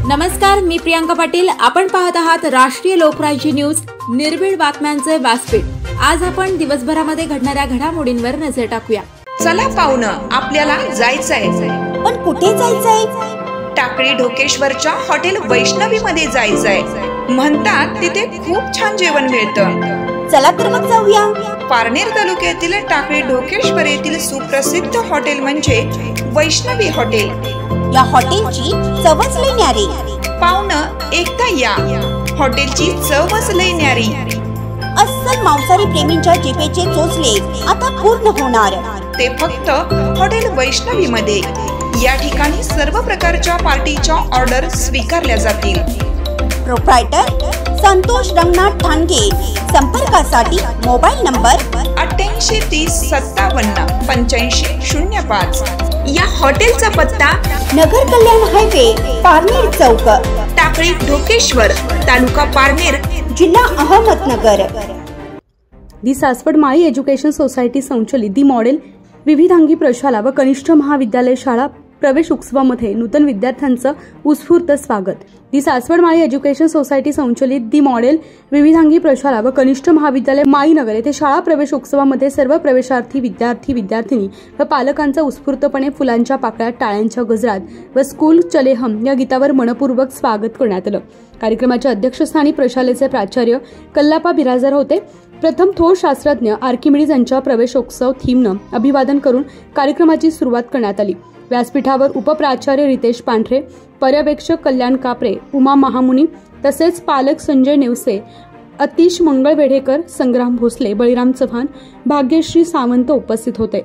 नमस्कार, मी प्रियांका पाटील। आपण पाहत आहात राष्ट्रीय लोकराज्य न्यूज, निर्भीड बातम्यांचे व्यासपीठ। आज आपण दिवसभरामध्ये घडणाऱ्या घडामोडींवर नजर टाकूया। चला पाहुणं, आपल्याला जायचंय। पण कुठे जायचंय? टाकळी ढोकेश्वरच्या हॉटेल वैष्णवी मध्ये जायचंय। म्हणतात तिथे खूप छान जेवण मिळतं। चला तर मग जाऊया। पारनेर तालुक्यातील टाकळी ढोकेश्वर येथील सुप्रसिद्ध हॉटेल म्हणजे वैष्णवी हॉटेल। या हॉटेलची चवच लई न्यारी। पाहुणं, एकदा या, हॉटेलची चवच लई न्यारी। अस्सल मांसाहारी प्रेमींच्या जिभेचे चोचले आता पूर्ण होणार, ते फक्त हॉटेल वैष्णवी मध्ये। या ठिकाणी सर्व प्रकारच्या पार्टीच्या ऑर्डर स्वीकारल्या जातील। प्रोप्रायटर संतोष रंगनाथ ठाणगे। संपर्कासाठी मोबाईल नंबर 8830578505। या हॉटेलचा पत्ता नगर कल्याण हायवे, पारनेर चौक, टाकळी ढोकेश्वर, तालुका पारनेर, जिल्हा अहमदनगर। दी सासवड माळी एज्युकेशन सोसायटी संचलित दी मॉडेल विविधांगी प्रशाला व कनिष्ठ महाविद्यालय शाळा प्रवेश उत्सवामध्ये नूतन विद्यार्थ्यांचं उत्स्फूर्त स्वागत। दी सासवड माळी एज्युकेशन सोसायटी संचलित दी मॉडेल विविधांगी प्रशाला व कनिष्ठ महाविद्यालय माळीनगर येथे शाळा प्रवेश उत्सवामध्ये सर्व प्रवेशार्थी विद्यार्थिनी व पालकांचं उत्स्फूर्तपणे फुलांच्या पाकळ्यात, टाळ्यांच्या गजरात व स्कूल चले हम या गीतावर मनपूर्वक स्वागत करण्यात आलं। कार्यक्रमाच्या अध्यक्षस्थानी प्रशालेचे प्राचार्य कल्लापा बिराजदार होते। प्रथम थोर शास्त्रज्ञ आर्किमिडीज यांच्या प्रवेशोत्सव थीमनं अभिवादन करून कार्यक्रमाची सुरुवात करण्यात आली। व्यासपीठावर उपप्राचार्य रितेश पांढरे, पर्यवेक्षक कल्याण कापरे, उमा महामुनी तसेच पालक संजय नेवसे, अतिश मंगळवेढेकर, संग्राम भोसले, बळीराम चव्हाण, भाग्यश्री सावंत उपस्थित होते।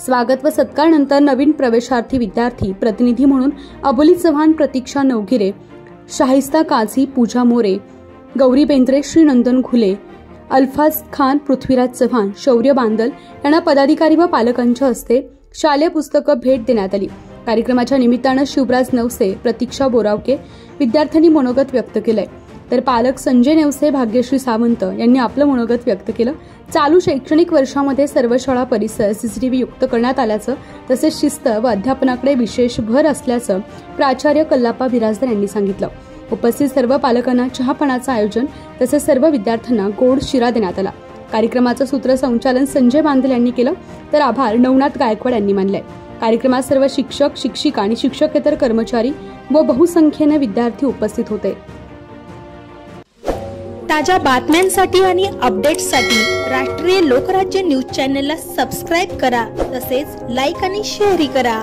स्वागत व सत्कारनंतर नवीन प्रवेशार्थी विद्यार्थी प्रतिनिधी म्हणून अबोली चव्हाण, प्रतीक्षा नवगिरे, शाहिस्ता काझी, पूजा मोरे, गौरी बेंद्रे, श्री नंदन घुले, अल्फाज खान, पृथ्वीराज चव्हाण, शौर्य बांदल यांना पदाधिकारी व पालकांच्या हस्ते शालेय पुस्तकं भेट देण्यात आली। कार्यक्रमाच्या निमित्तानं शिवराज नवसे, प्रतीक्षा बोरावके विद्यार्थ्यांनी मनोगत व्यक्त केलंय, तर पालक संजय नेवसे, भाग्यश्री सावंत यांनी आपलं मनोगत व्यक्त केलं। चालू शैक्षणिक वर्षामध्ये सर्व शाळा परिसर सीसीटीव्ही युक्त करण्यात आल्याचं तसेच शिस्त व अध्यापनाकडे विशेष भर असल्याचं प्राचार्य कल्लापा बिराजदार यांनी सांगितलं। उपस्थित सर्व पालकांना चहापानाचं आयोजन तसेच सर्व विद्यार्थ्यांना गोड शिरा देण्यात आला। कार्यक्रमाचं सूत्रसंचालन संजय बांदल यांनी केलं, तर आभार नवनाथ गायकवाड यांनी मानले। कार्यक्रमात सर्व शिक्षक, शिक्षिका आणि शिक्षकेतर कर्मचारी व बहुसंख्येने विद्यार्थी उपस्थित होते। ताज्या बातम्यांसाठी आणि अपडेट्ससाठी राष्ट्रीय लोकराज्य न्यूज चॅनलला सबस्क्राईब करा, तसेच लाईक आणि शेअर करा।